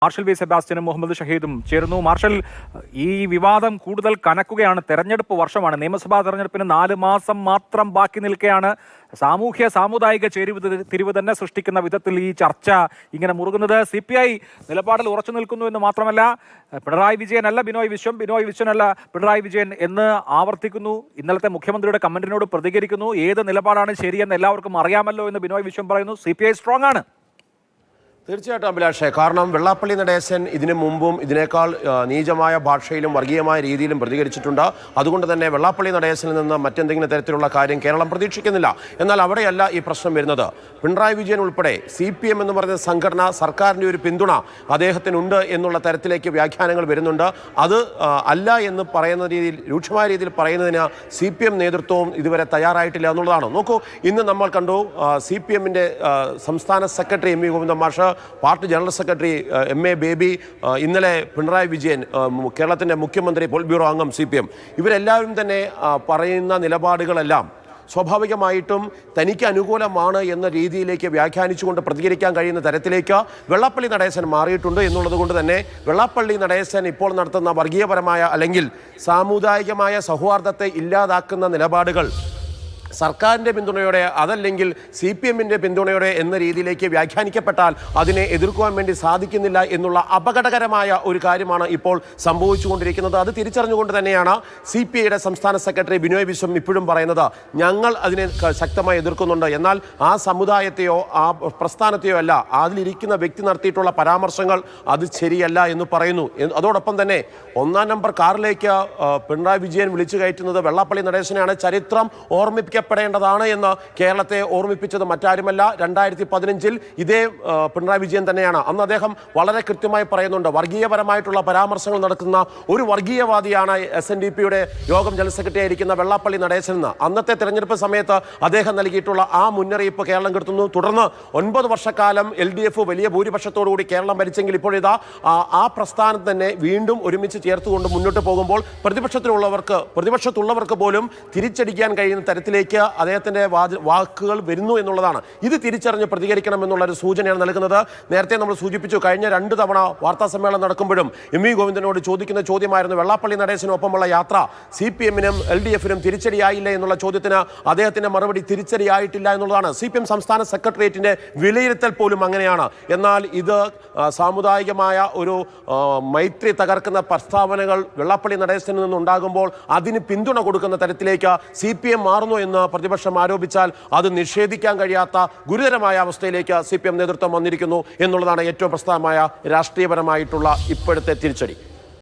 Marshal V സെബാസ്റ്റ്യനും Muhammad ഷഹീദും ചേർന്നു. Marshal, ഈ വിവാദം കൂടുതൽ കനക്കുകയാണ്. തെരഞ്ഞെടുപ്പ് വർഷമാണ്. നിയമസഭാ തെരഞ്ഞെടുപ്പിന് 4 മാസം മാത്രം ബാക്കി നിൽക്കെയാണ് സാമുദായിക തിരിവ് തന്നെ സൃഷ്ടിക്കുന്ന വിധത്തിൽ ഈ ചർച്ച ഇങ്ങനെ മുറുകുന്നത്. CPI നിലപാടിൽ ഉറച്ചു നിൽക്കുന്നു എന്ന് മാത്രമല്ല, പിണറായി വിജയൻ അല്ല ബിനോയ് വിശ്വൻ അല്ല പിണറായി വിജയൻ എന്ന് ആവർത്തിക്കുന്നു. ഇന്നലത്തെ മുഖ്യമന്ത്രിയുടെ കമന്റിനോട് പ്രതികരിക്കുന്നു. ഏത് നിലപാടാണ് ശരിയെന്ന് എല്ലാവർക്കും അറിയാമല്ലോ എന്ന് ബിനോയ് വിശ്വൻ പറയുന്നു. CPI സ്ട്രോങ് ആണ്. തീർച്ചയായിട്ടും അഭിലാഷേ, കാരണം വെള്ളാപ്പള്ളി നടേശൻ ഇതിനു മുമ്പും ഇതിനേക്കാൾ നീചമായ ഭാഷയിലും വർഗീയമായ രീതിയിലും പ്രതികരിച്ചിട്ടുണ്ട്. അതുകൊണ്ട് തന്നെ വെള്ളാപ്പള്ളി നടേശനിൽ നിന്ന് മറ്റെന്തെങ്കിലും തരത്തിലുള്ള കാര്യം കേരളം പ്രതീക്ഷിക്കുന്നില്ല. എന്നാൽ അവിടെയല്ല ഈ പ്രശ്നം വരുന്നത്. പിണറായി വിജയൻ ഉൾപ്പെടെ CPM എന്ന് പറയുന്ന സംഘടന, സർക്കാരിൻ്റെ ഒരു പിന്തുണ അദ്ദേഹത്തിനുണ്ട് എന്നുള്ള തരത്തിലേക്ക് വ്യാഖ്യാനങ്ങൾ വരുന്നുണ്ട്. അത് അല്ല എന്ന് പറയുന്ന രീതിയിൽ, രൂക്ഷമായ രീതിയിൽ പറയുന്നതിന് CPM നേതൃത്വവും ഇതുവരെ തയ്യാറായിട്ടില്ല എന്നുള്ളതാണ്. നോക്കൂ, ഇന്ന് നമ്മൾ കണ്ടു CPM-ന്റെ സംസ്ഥാന സെക്രട്ടറി MV ഗോവിന്ദൻ മാഷ്, party general secretary MA baby, ഇന്നലെ പിണറായി വിജയൻ, കേരളത്തിൻ്റെ മുഖ്യമന്ത്രി, പോൾ ബ്യൂറോ അംഗം CPM, ഇവരെല്ലാവരും തന്നെ പറയുന്ന നിലപാടുകളെല്ലാം സ്വാഭാവികമായിട്ടും തനിക്ക് അനുകൂലമാണ് എന്ന രീതിയിലേക്ക് വ്യാഖ്യാനിച്ചുകൊണ്ട് പ്രതികരിക്കാൻ കഴിയുന്ന തരത്തിലേക്ക് വെള്ളാപ്പള്ളി നടേശൻ മാറിയിട്ടുണ്ട് എന്നുള്ളത് കൊണ്ട് തന്നെ വെള്ളാപ്പള്ളി നടേശൻ ഇപ്പോൾ നടത്തുന്ന വർഗീയപരമായ അല്ലെങ്കിൽ സാമുദായികമായ സൗഹാർദ്ദത്തെ ഇല്ലാതാക്കുന്ന നിലപാടുകൾ സർക്കാരിൻ്റെ പിന്തുണയോടെ, അതല്ലെങ്കിൽ CPM-ന്റെ പിന്തുണയോടെ എന്ന രീതിയിലേക്ക് വ്യാഖ്യാനിക്കപ്പെട്ടാൽ അതിനെ എതിർക്കുവാൻ വേണ്ടി സാധിക്കുന്നില്ല എന്നുള്ള അപകടകരമായ ഒരു കാര്യമാണ് ഇപ്പോൾ സംഭവിച്ചുകൊണ്ടിരിക്കുന്നത്. അത് തിരിച്ചറിഞ്ഞുകൊണ്ട് തന്നെയാണ് CPI-യുടെ സംസ്ഥാന സെക്രട്ടറി ബിനോയ് വിശ്വം ഇപ്പോഴും പറയുന്നത്, ഞങ്ങൾ അതിനെ ശക്തമായി എതിർക്കുന്നുണ്ട്. എന്നാൽ ആ സമുദായത്തെയോ ആ പ്രസ്ഥാനത്തെയോ അല്ല, അതിലിരിക്കുന്ന വ്യക്തി നടത്തിയിട്ടുള്ള പരാമർശങ്ങൾ അത് ശരിയല്ല എന്ന് പറയുന്നു. അതോടൊപ്പം തന്നെ 1-ാം നമ്പർ കാറിലേക്ക് പിണറായി വിജയൻ വിളിച്ചു കയറ്റുന്നത് വെള്ളാപ്പള്ളി നടേശനെയാണ്. ചരിത്രം ഓർമ്മിപ്പിക്കപ്പെടേണ്ടതാണ് എന്ന് കേരളത്തെ ഓർമ്മിപ്പിച്ചത് മറ്റാരുമല്ല, 2015-ൽ ഇതേ പിണറായി വിജയൻ തന്നെയാണ്. അന്ന് അദ്ദേഹം വളരെ കൃത്യമായി പറയുന്നുണ്ട്, വർഗീയപരമായിട്ടുള്ള പരാമർശങ്ങൾ നടക്കുന്ന ഒരു വർഗീയവാദിയാണ് SNDP-യുടെ യോഗം ജനറൽ സെക്രട്ടറി ആയിരിക്കുന്ന വെള്ളാപ്പള്ളി നടേശൻ എന്ന്. അന്നത്തെ തെരഞ്ഞെടുപ്പ് സമയത്ത് അദ്ദേഹം നൽകിയിട്ടുള്ള ആ മുന്നറിയിപ്പ് കേരളം കിട്ടുന്നു. തുടർന്ന് 9 വർഷക്കാലം LDF വലിയ ഭൂരിപക്ഷത്തോടുകൂടി കേരളം ഭരിച്ചെങ്കിൽ ഇപ്പോഴിതാ ആ പ്രസ്ഥാനം തന്നെ വീണ്ടും ഒരുമിച്ച് ചേർത്തുകൊണ്ട് മുന്നോട്ട് പോകുമ്പോൾ പ്രതിപക്ഷത്തുള്ളവർക്ക് പോലും തിരിച്ചടിക്കാൻ കഴിയുന്ന തരത്തിലേക്ക് അദ്ദേഹത്തിന്റെ വാക്കുകൾ വരുന്നു എന്നുള്ളതാണ്. ഇത് തിരിച്ചറിഞ്ഞ് പ്രതികരിക്കണം എന്നുള്ളൊരു സൂചനയാണ് നൽകുന്നത്. നേരത്തെ നമ്മൾ സൂചിപ്പിച്ചു, കഴിഞ്ഞ 2 തവണ വാർത്താ സമ്മേളനം നടക്കുമ്പോഴും MV ഗോവിന്ദനോട് ചോദിക്കുന്ന ചോദ്യമായിരുന്നു, വെള്ളാപ്പള്ളി നടേശനൊപ്പമുള്ള യാത്ര CPM-നും LDF-നും തിരിച്ചടിയായില്ല എന്നുള്ള ചോദ്യത്തിന് അദ്ദേഹത്തിന്റെ മറുപടി തിരിച്ചടിയായിട്ടില്ല എന്നുള്ളതാണ്. CPM സംസ്ഥാന സെക്രട്ടേറിയറ്റിന്റെ വിലയിരുത്തൽ പോലും അങ്ങനെയാണ്. എന്നാൽ ഇത് സാമുദായികമായ ഒരു മൈത്രി തകർക്കുന്ന പ്രസ്താവനകൾ വെള്ളാപ്പള്ളി നടേശനിൽ നിന്നുണ്ടാകുമ്പോൾ അതിന് പിന്തുണ കൊടുക്കുന്ന തരത്തിലേക്ക് CPM മാറുന്നു എന്ന് പ്രതിപക്ഷം ആരോപിച്ചാൽ അത് നിഷേധിക്കാൻ കഴിയാത്ത ഗുരുതരമായ അവസ്ഥയിലേക്ക് CPM നേതൃത്വം വന്നിരിക്കുന്നു എന്നുള്ളതാണ് ഏറ്റവും പ്രധാനമായ രാഷ്ട്രീയപരമായിട്ടുള്ള ഇപ്പോഴത്തെ തിരിച്ചടി.